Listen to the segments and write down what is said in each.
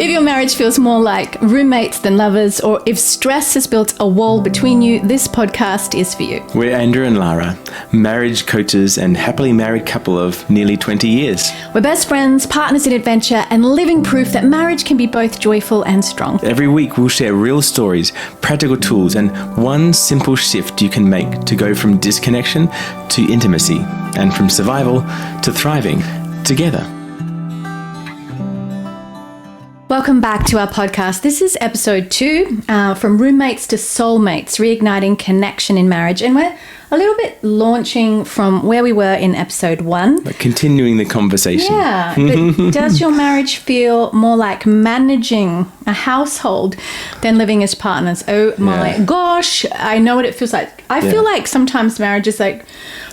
If your marriage feels more like roommates than lovers, or if stress has built a wall between you, this podcast is for you. We're Andrew and Lara, marriage coaches and happily married couple of nearly 20 years. We're best friends, partners in adventure, and living proof that marriage can be both joyful and strong. Every week we'll share real stories, practical tools, and one simple shift you can make to go from disconnection to intimacy, and from survival to thriving together. Welcome back to our podcast. This is episode 2, from roommates to soulmates, reigniting connection in marriage. And we're a little bit launching from where we were in episode 1. Like continuing the conversation. Yeah, but does your marriage feel more like managing a household than living as partners? Oh my gosh, I know what it feels like. I feel like sometimes marriage is like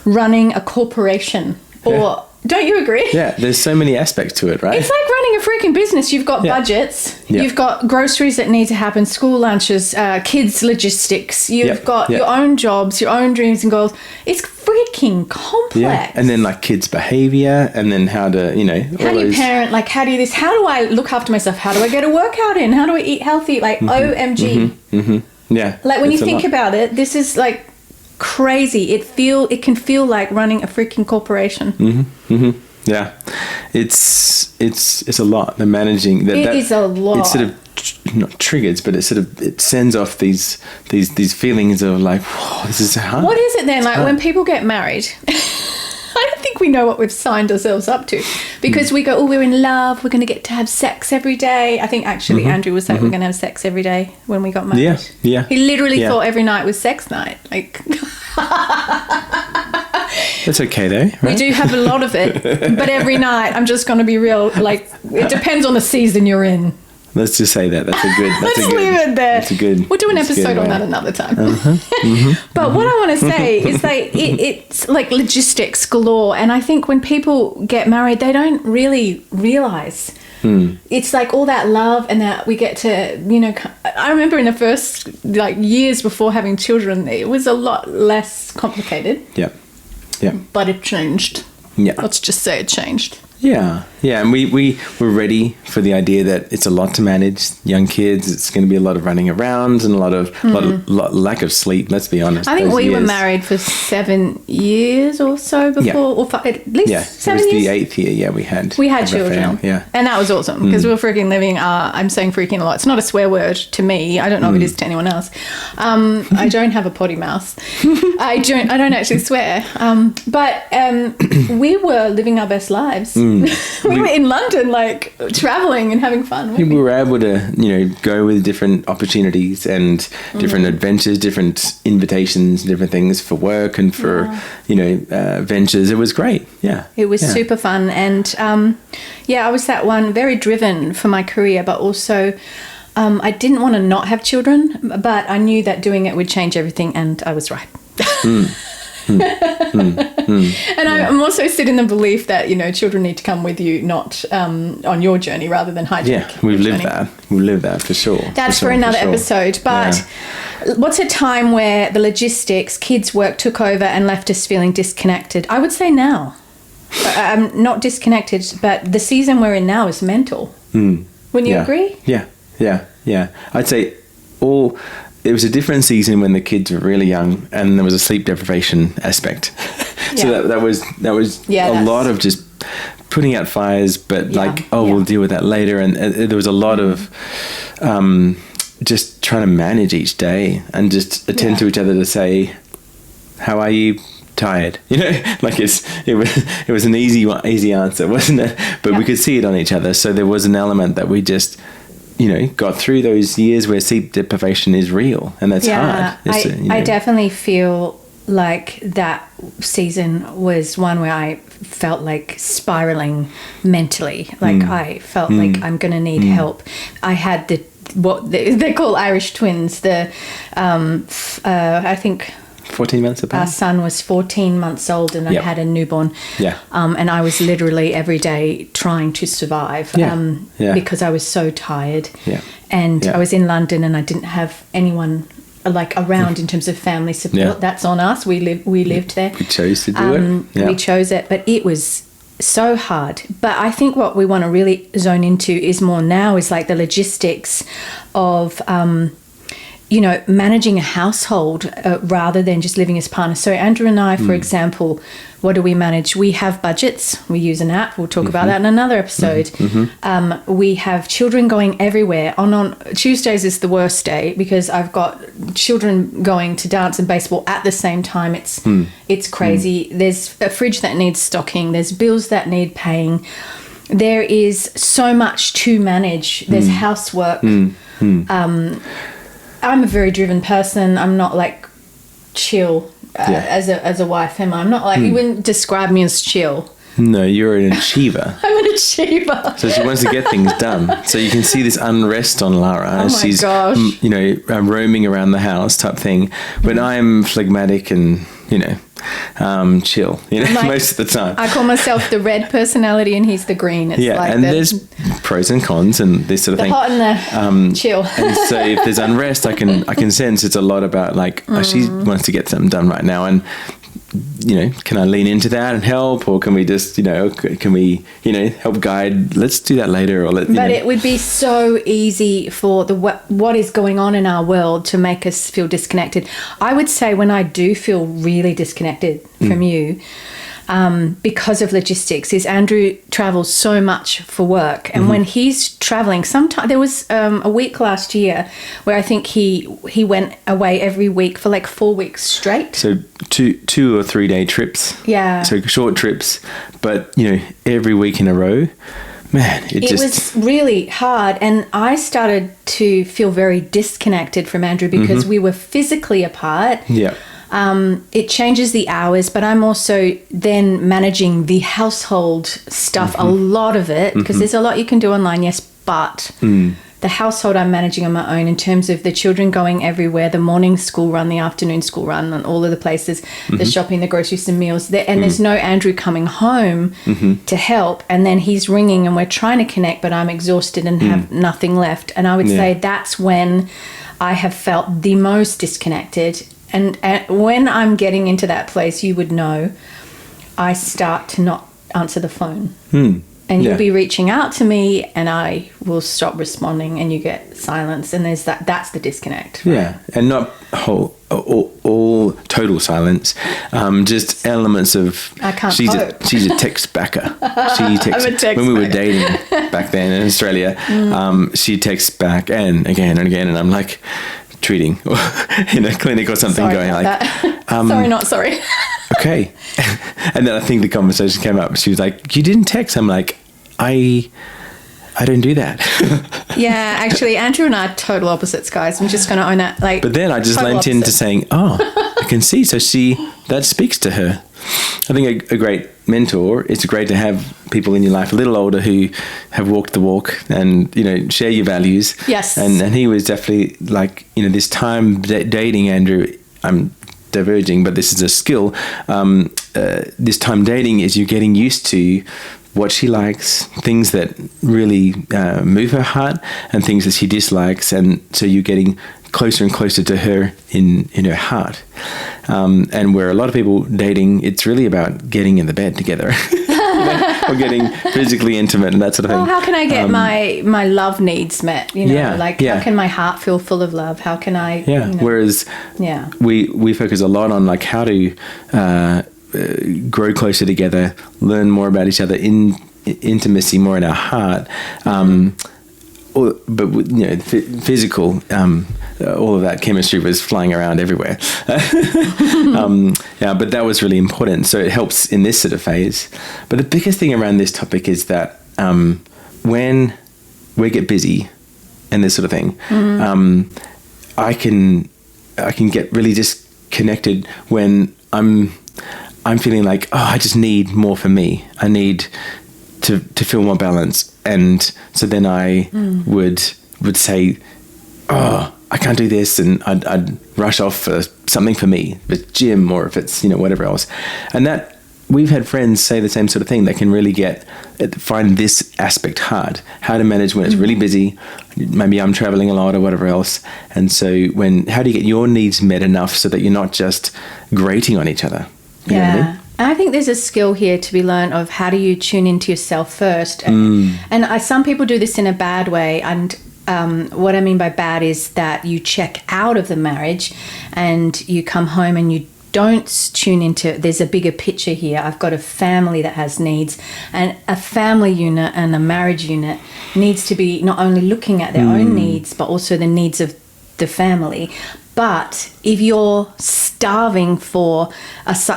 running a corporation or... Don't you agree? Yeah, there's so many aspects to it, right? It's like running a freaking business. You've got budgets, you've got groceries that need to happen, school lunches, kids logistics, you've got your own jobs, your own dreams and goals. It's freaking complex. Yeah, and then like kids' behaviour, and then how to, how do you parent, like how do you this, how do I look after myself, how do I get a workout in, how do I eat healthy, like OMG. Yeah. Like when you think about it, this is like crazy. It can feel like running a freaking corporation. Yeah, it's a lot. The managing that is a lot. It sort of not triggers, but it sends off these feelings of like, whoa, this is hard. What is it then? Like when people get married, I don't think we know what we've signed ourselves up to, because we go, oh, we're in love, we're going to get to have sex every day. I think actually Andrew was saying we're going to have sex every day when we got married. Yeah. He literally thought every night was sex night. Like. That's okay though, right? We do have a lot of it, but every night, I'm just going to be real, like, it depends on the season you're in. Let's just say that. That's a good. Let's leave it there. That's a good. We'll do an episode on that another time. But what I want to say is that it's like logistics galore, and I think when people get married, they don't really realize. It's like all that love, and that we get to, I remember in the first years before having children, it was a lot less complicated. Yeah. But it changed. Yeah. Let's just say it changed. Yeah, and we were ready for the idea that it's a lot to manage young kids. It's going to be a lot of running around and a lot of lack of sleep. Let's be honest. I think we were married for 7 years or so before, or at least 7 years. It was the 8th year. Yeah, we had children. Yeah, and that was awesome because we were freaking living. I'm saying freaking a lot. It's not a swear word to me. I don't know if it is to anyone else. I don't have a potty mouth. I don't actually swear. But we were living our best lives. We were in London, like traveling and having fun. We were able to, go with different opportunities and different adventures, different invitations, different things for work and for, ventures. It was great. Yeah. It was super fun. And, I was that one, very driven for my career, but also I didn't want to not have children, but I knew that doing it would change everything, and I was right. And I'm also sit in the belief that children need to come with you, not on your journey, rather than hijack. Yeah, we've lived that for sure. That's for another episode. But what's a time where the logistics, kids' work took over and left us feeling disconnected? I would say now. Not disconnected, but the season we're in now is mental. Wouldn't you agree? Yeah. I'd say it was a different season when the kids were really young, and there was a sleep deprivation aspect. So that was a lot of just putting out fires, but we'll deal with that later. And there was a lot of just trying to manage each day and just attend to each other to say, "How are you? Tired?" Like it was an easy answer, wasn't it? But we could see it on each other. So there was an element that we just got through those years where sleep deprivation is real, and that's hard. I definitely feel like that season was one where I felt like spiraling mentally. Like I felt like I'm going to need help. I had what they call Irish twins. I think 14 months apart. Our son was 14 months old, and I had a newborn. Yeah. And I was literally every day trying to survive because I was so tired. Yeah. And I was in London, and I didn't have anyone around in terms of family support. That's on us. We lived there. We chose to do it. We chose it, but it was so hard. But I think what we want to really zone into is more now is like the logistics of, managing a household rather than just living as partners. So Andrew and I, for example, what do we manage? We have budgets. We use an app. We'll talk about that in another episode. We have children going everywhere. On Tuesdays is the worst day because I've got children going to dance and baseball at the same time. It's crazy. There's a fridge that needs stocking. There's bills that need paying. There is so much to manage. There's housework. I'm a very driven person. I'm not like chill as a wife, am I? I'm not like, you wouldn't describe me as chill. No, you're an achiever. I'm an achiever. So she wants to get things done. So you can see this unrest on Lara. Oh my She's, gosh. roaming around the house type thing. When I'm phlegmatic and, chill, most of the time. I call myself the red personality and he's the green. It's like and there's pros and cons and this sort of the thing. hot and the chill. And so if there's unrest, I can sense it's a lot about like, she wants to get something done right now. And, can I lean into that and help, or can we just, can we, help guide? Let's do that later. But it would be so easy for what is going on in our world to make us feel disconnected. I would say when I do feel really disconnected from you, because of logistics, is Andrew travels so much for work, and when he's traveling, sometimes there was a week last year where I think he went away every week for like 4 weeks straight. So 2 or 3 day trips. Yeah. So short trips, but every week in a row. Man, it was really hard, and I started to feel very disconnected from Andrew because we were physically apart. Yeah. It changes the hours, but I'm also then managing the household stuff, a lot of it, because there's a lot you can do online, yes, but the household I'm managing on my own in terms of the children going everywhere, the morning school run, the afternoon school run, and all of the places, the shopping, the groceries, the meals, and there's no Andrew coming home to help, and then he's ringing and we're trying to connect, but I'm exhausted and have nothing left. And I would say that's when I have felt the most disconnected. And when I'm getting into that place, you would know, I start to not answer the phone. And you'll be reaching out to me and I will stop responding and you get silence. And there's that's the disconnect. Right? Yeah. And not all total silence. Just elements of... I can't cope. She's a text backer. She texts... I'm a text when we were backer. dating back then in Australia, she texts back and again and again. And I'm like... treating in a clinic or something, Sorry going like that. Sorry, not sorry. Okay. And then I think the conversation came up. She was like, you didn't text. I'm like, I don't do that. Yeah, actually Andrew and I are total opposites, guys. I'm just going to own that. But then I just lent into saying, I can see. So that speaks to her. I think a great mentor, it's great to have people in your life a little older who have walked the walk and, share your values. Yes. And he was definitely like, this time dating Andrew, I'm diverging, but this is a skill. This time dating is you're getting used to what she likes, things that really move her heart and things that she dislikes. And so you're getting closer and closer to her in her heart. And where a lot of people dating, it's really about getting in the bed together or getting physically intimate and that sort of thing. Well, how can I get my love needs met? How can my heart feel full of love? How can I? Whereas we focus a lot on like how to grow closer together, learn more about each other, in intimacy more in our heart. Physical, all of that chemistry was flying around everywhere. But that was really important. So it helps in this sort of phase. But the biggest thing around this topic is that when we get busy and this sort of thing, I can get really disconnected when I'm feeling like, I just need more for me. I need to feel more balance. And so then I would say, I can't do this. And I'd rush off for something for me, if it's gym or if it's, whatever else. And that we've had friends say the same sort of thing. They can really find this aspect hard, how to manage when it's really busy. Maybe I'm traveling a lot or whatever else. And so how do you get your needs met enough so that you're not just grating on each other? You know what I mean? I think there's a skill here to be learned of how do you tune into yourself first. Some people do this in a bad way. And what I mean by bad is that you check out of the marriage and you come home and you don't tune into, there's a bigger picture here. I've got a family that has needs, and a family unit and a marriage unit needs to be not only looking at their own needs, but also the needs of the family. But if you're starving for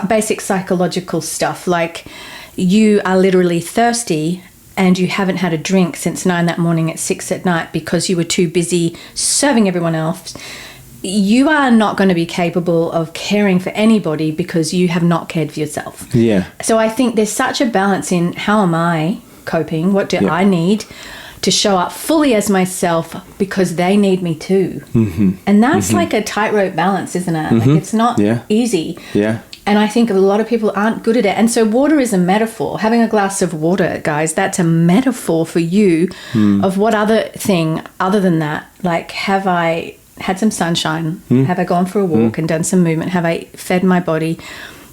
basic psychological stuff, like you are literally thirsty and you haven't had a drink since 9 that morning at 6 at night because you were too busy serving everyone else, you are not going to be capable of caring for anybody because you have not cared for yourself. Yeah. So I think there's such a balance in how am I coping? What do I need to show up fully as myself because they need me too? And that's like a tightrope balance, isn't it? Like it's not easy. Yeah. And I think a lot of people aren't good at it. And so water is a metaphor. Having a glass of water, guys, that's a metaphor for you of what other thing other than that. Like, have I had some sunshine? Have I gone for a walk and done some movement? Have I fed my body?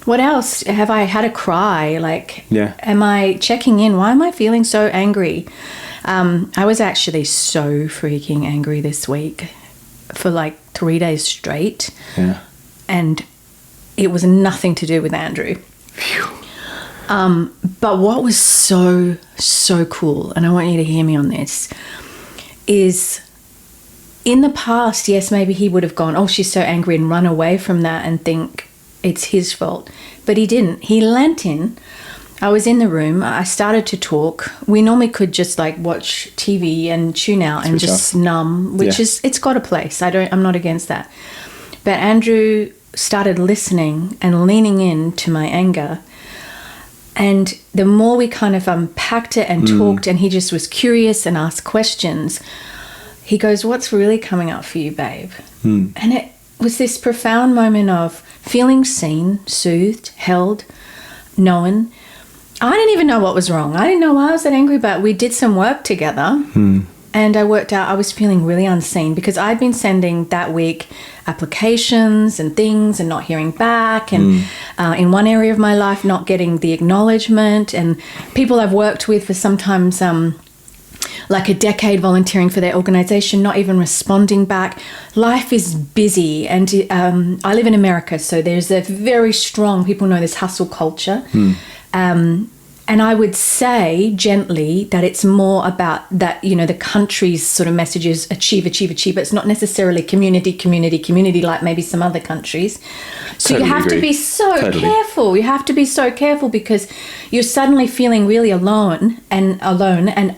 What else? Have I had a cry? Like, am I checking in? Why am I feeling so angry? I was actually so freaking angry this week for like 3 days straight. Yeah. And it was nothing to do with Andrew. But what was so cool, and I want you to hear me on this, is in the past, yes, maybe he would have gone, oh, she's so angry, and run away from that and think it's his fault. But he didn't. He leant in. I was in the room. I started to talk. We normally could just like watch TV and tune out and just numb, which is, it's got a place. I'm not against that. But Andrew started listening and leaning in to my anger. And the more we kind of unpacked it and talked, and he just was curious and asked questions, he goes, what's really coming up for you, babe? And it was this profound moment of feeling seen, soothed, held, known. I didn't even know what was wrong. I didn't know why I was that angry, but we did some work together. And I worked out I was feeling really unseen because I'd been sending that week applications and things and not hearing back. And in one area of my life, not getting the acknowledgement. And people I've worked with for sometimes like a decade volunteering for their organization, not even responding back. Life is busy. And I live in America, so there's a very strong, people know this hustle culture. And I would say gently that it's more about that, you know, the country's sort of message is achieve. It's not necessarily community like maybe some other countries. So you have to be so careful. You have to be so careful because you're suddenly feeling really alone and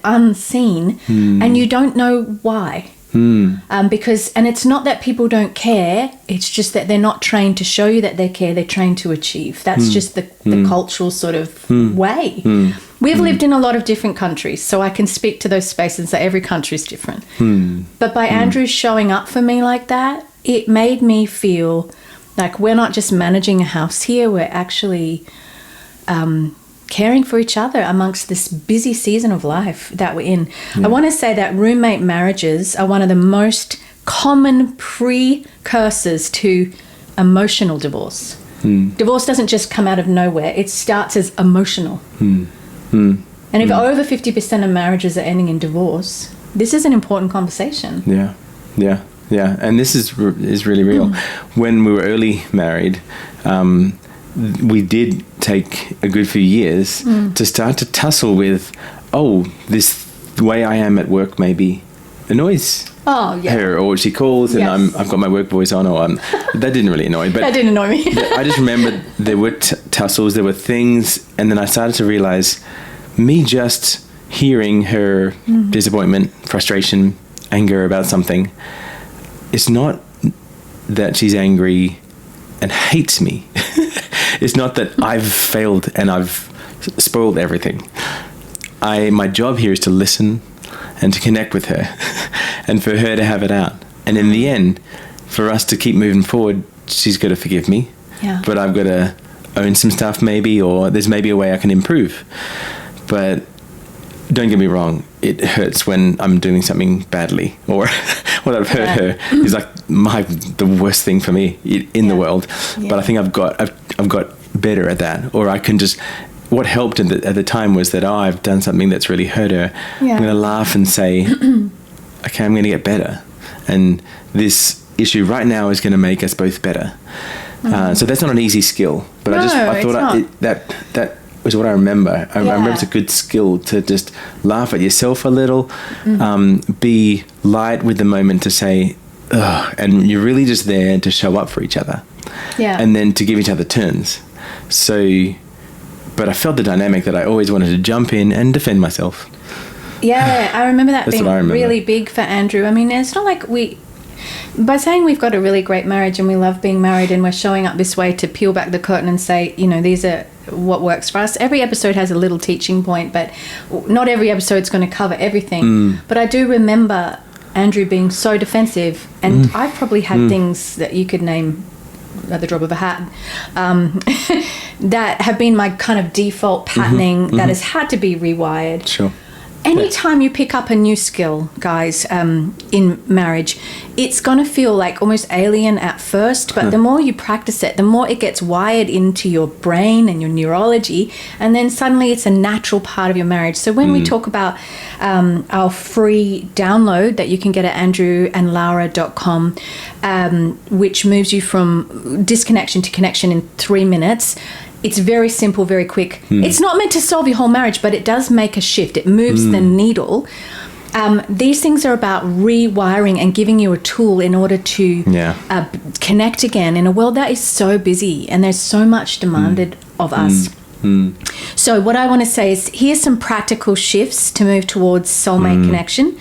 unseen, and you don't know why. Because, and it's not that people don't care, it's just that they're not trained to show you that they care, they're trained to achieve. That's just the cultural sort of way. We've lived in a lot of different countries, so I can speak to those spaces that every country is different. But by Andrew showing up for me like that, it made me feel like we're not just managing a house here, we're actually caring for each other amongst this busy season of life that we're in. I want to say that roommate marriages are one of the most common precursors to emotional divorce. Divorce doesn't just come out of nowhere. It starts as emotional. And if over 50% of marriages are ending in divorce, this is an important conversation. Yeah. And this is really real. When we were early married, we did take a good few years to start to tussle with, this way I am at work maybe annoys her, or she calls and I've got my work voice on, or that didn't really annoy me. But that didn't annoy me. I just remember there were tussles, there were things, and then I started to realize me just hearing her disappointment, frustration, anger about something, it's not that she's angry and hates me. It's not that I've failed and I've spoiled everything. My job here is to listen and to connect with her and for her to have it out. And in the end, for us to keep moving forward, she's got to forgive me. But I've got to own some stuff maybe, or there's maybe a way I can improve. But don't get me wrong, it hurts when I'm doing something badly, or what I've hurt her is like the worst thing for me in the world. But I think I've got better at that, or I can just. What helped at the time was that I've done something that's really hurt her. Yeah. I'm going to laugh and say, okay, I'm going to get better, and this issue right now is going to make us both better. So that's not an easy skill, but I thought that was what I remember. I remember it's a good skill to just laugh at yourself a little, be light with the moment to say, ugh, and you're really just there to show up for each other. Yeah. And then to give each other turns. So, but I felt the dynamic that I always wanted to jump in and defend myself. Yeah, I remember that That's being really big for Andrew. I mean, it's not like by saying we've got a really great marriage and we love being married and we're showing up this way to peel back the curtain and say, you know, these are what works for us. Every episode has a little teaching point, but not every episode's going to cover everything. But I do remember Andrew being so defensive, and I've probably had things that you could name at the drop of a hat that have been my kind of default patterning that has had to be rewired. Sure. Anytime you pick up a new skill, guys, in marriage, it's going to feel like almost alien at first, but the more you practice it, the more it gets wired into your brain and your neurology, and then suddenly it's a natural part of your marriage. So when we talk about our free download that you can get at andrewandlara.com, which moves you from disconnection to connection in 3 minutes, it's very simple, very quick. It's not meant to solve your whole marriage, but it does make a shift. It moves the needle. These things are about rewiring and giving you a tool in order to connect again in a world that is so busy and there's so much demanded of us. So what I want to say is here's some practical shifts to move towards soulmate connection.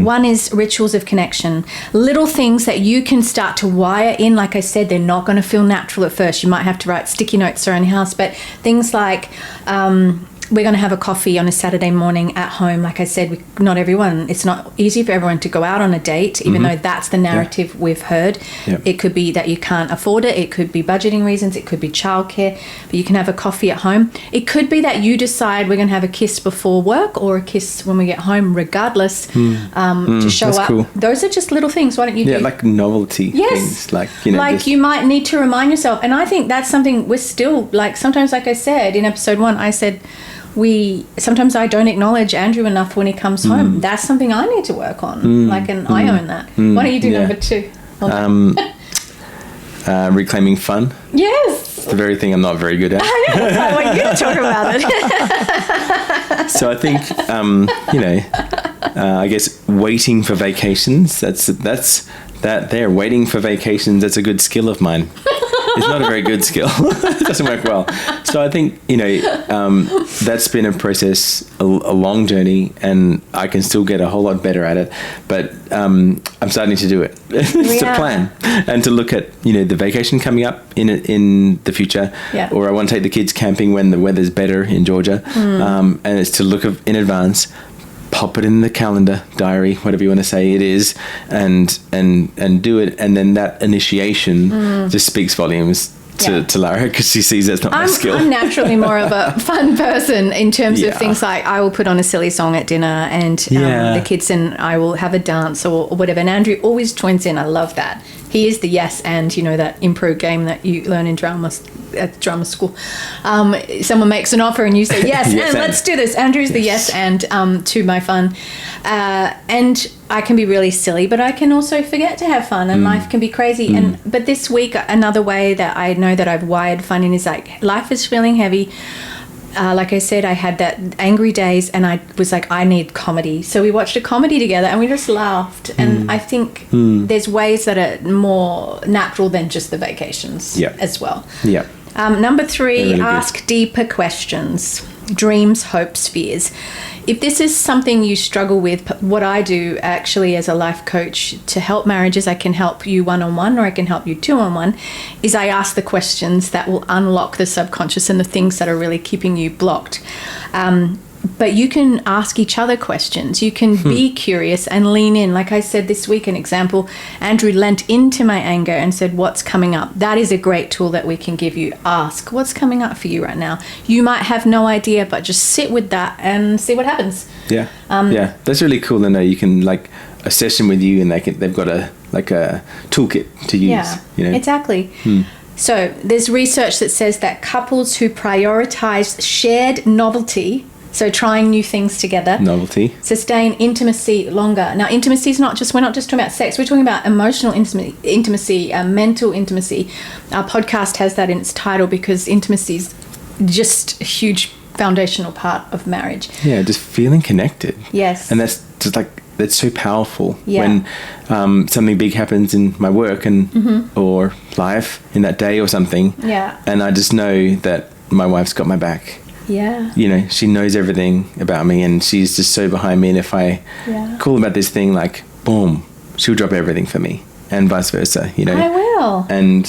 One is rituals of connection. Little things that you can start to wire in. Like I said, they're not going to feel natural at first. You might have to write sticky notes around your house, but things like we're going to have a coffee on a Saturday morning at home. Like I said, it's not easy for everyone to go out on a date, even though that's the narrative we've heard. It could be that you can't afford it. It could be budgeting reasons. It could be childcare, but you can have a coffee at home. It could be that you decide we're going to have a kiss before work or a kiss when we get home, regardless, to show up. Cool. Those are just little things. Why don't you do? Yeah, like novelty things. Like, you know, you might need to remind yourself. And I think that's something we're still, like, sometimes, like I said, in episode 1, I said, sometimes I don't acknowledge Andrew enough when he comes home. That's something I need to work on. And I own that. Why don't you do number 2? Reclaiming fun. Yes. It's the very thing I'm not very good at. I know. That's why I want you to talk about it. So I think, I guess waiting for vacations, that's that there. Waiting for vacations, that's a good skill of mine. It's not a very good skill. It doesn't work well. So I think, that's been a process, a long journey, and I can still get a whole lot better at it. But I'm starting to do it. It's a plan. And to look at, the vacation coming up in the future. Yeah. Or I want to take the kids camping when the weather's better in Georgia. And it's to look in advance, pop it in the calendar, diary, whatever you want to say it is, and do it. And then that initiation just speaks volumes to Lara, because she sees that's not my skill. I'm naturally more of a fun person in terms of things like I will put on a silly song at dinner and the kids and I will have a dance or whatever. And Andrew always joins in. I love that. He is the yes and, that improv game that you learn in at drama school. Someone makes an offer and you say yes, yes and let's do this. Andrew's the yes and to my fun. And I can be really silly, but I can also forget to have fun, and life can be crazy. But this week, another way that I know that I've wired fun in is like life is feeling heavy. Like I said, I had that angry days and I was like, I need comedy. So we watched a comedy together and we just laughed. And I think there's ways that are more natural than just the vacations as well. Yeah. Number 3, really ask deeper questions. Dreams, hopes, fears. If this is something you struggle with, what I do actually as a life coach to help marriages, I can help you one-on-one or I can help you two-on-one, is I ask the questions that will unlock the subconscious and the things that are really keeping you blocked. But you can ask each other questions. You can be curious and lean in. Like I said this week, an example, Andrew leant into my anger and said, what's coming up? That is a great tool that we can give you. Ask, what's coming up for you right now? You might have no idea, but just sit with that and see what happens. Yeah. That's really cool to know. You can like a session with you and they've got a toolkit to use. Yeah, exactly. So there's research that says that couples who prioritize shared novelty, so trying new things together, sustain intimacy longer. Now, intimacy is we're not just talking about sex, we're talking about emotional intimacy, mental intimacy. Our podcast has that in its title because intimacy is just a huge foundational part of marriage. Yeah, just feeling connected. Yes. And that's just like, that's so powerful Yeah. when something big happens in my work and or life in that day or something. Yeah. And I just know that my wife's got my back. Yeah. You know, she knows everything about me and she's just so behind me. And if I call about this thing, like, boom, she'll drop everything for me and vice versa, you know. I will. And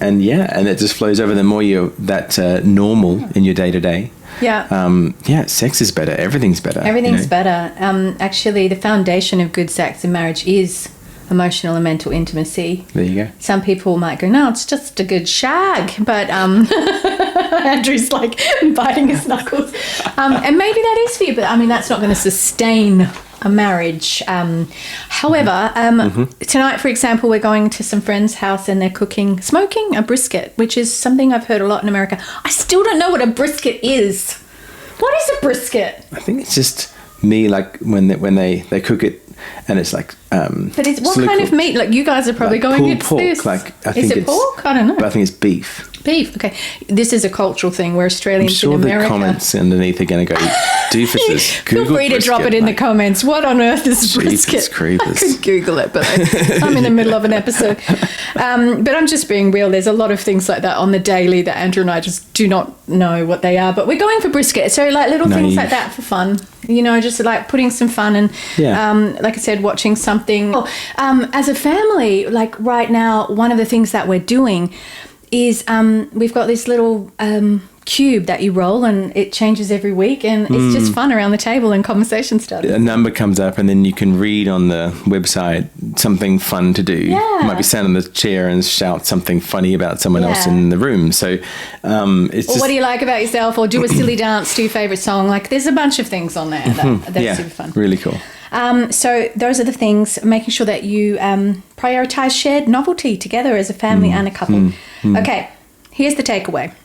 it just flows over. The more you're that normal in your day to day. Yeah. Sex is better. Everything's better. Everything's better. Actually, the foundation of good sex in marriage is emotional and mental intimacy. There you go. Some people might go, no, it's just a good shag. But Andrew's like biting his knuckles. And maybe that is for you, but I mean, that's not going to sustain a marriage. However, tonight, for example, we're going to some friend's house and they're smoking a brisket, which is something I've heard a lot in America. I still don't know what a brisket is. What is a brisket? I think it's just me, like when they cook it, and it's like. But it's what kind of meat? Like you guys are probably like going. It's pork. this. Like I is think it pork? I don't know. But I think it's beef. Beef. Okay, this is a cultural thing. We're Australians I'm sure in America. the comments underneath are going to go doofuses. Feel free to drop it in the comments. What on earth is brisket? Creepers. I could Google it, but I'm in the middle of an episode. But I'm just being real. There's a lot of things like that on the daily that Andrew and I just do not know what they are. But we're going for brisket. So like little things like that for fun. You know, just like putting some fun and, like I said, watching something. As a family, like right now, one of the things that we're doing is we've got this little cube that you roll and it changes every week and it's just fun around the table and conversation starters. A number comes up and then you can read on the website something fun to do. Yeah. You might be sat on the chair and shout something funny about someone else in the room. So it's or what do you like about yourself, or do a silly dance to your favourite song. Like there's a bunch of things on there that's super fun. Really cool. So those are the things, making sure that you prioritise shared novelty together as a family and a couple. Okay, here's the takeaway.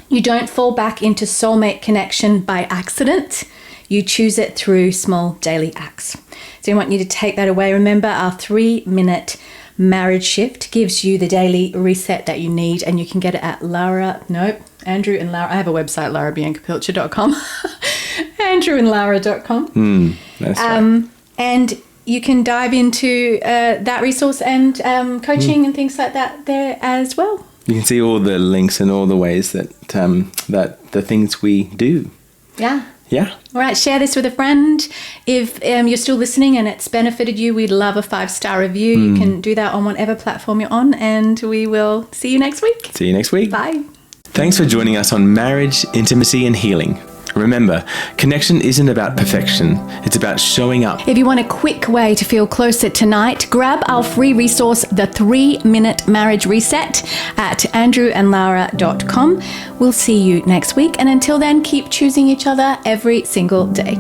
You don't fall back into soulmate connection by accident. You choose it through small daily acts. So I want you to take that away. Remember, our 3-minute marriage shift gives you the daily reset that you need, and you can get it at Andrew and Lara. I have a website, larabiancapilcher.com. andrewandlara.com. That's right. And you can dive into that resource and coaching and things like that there as well. You can see all the links and all the ways that that the things we do. Yeah. Yeah. All right, share this with a friend. If you're still listening and it's benefited you, we'd love a 5-star review. You can do that on whatever platform you're on, and we will see you next week. See you next week. Bye. Thanks for joining us on Marriage, Intimacy and Healing. Remember, connection isn't about perfection. It's about showing up. If you want a quick way to feel closer tonight, grab our free resource, The 3-Minute Marriage Reset, at andrewandlara.com. We'll see you next week. And until then, keep choosing each other every single day.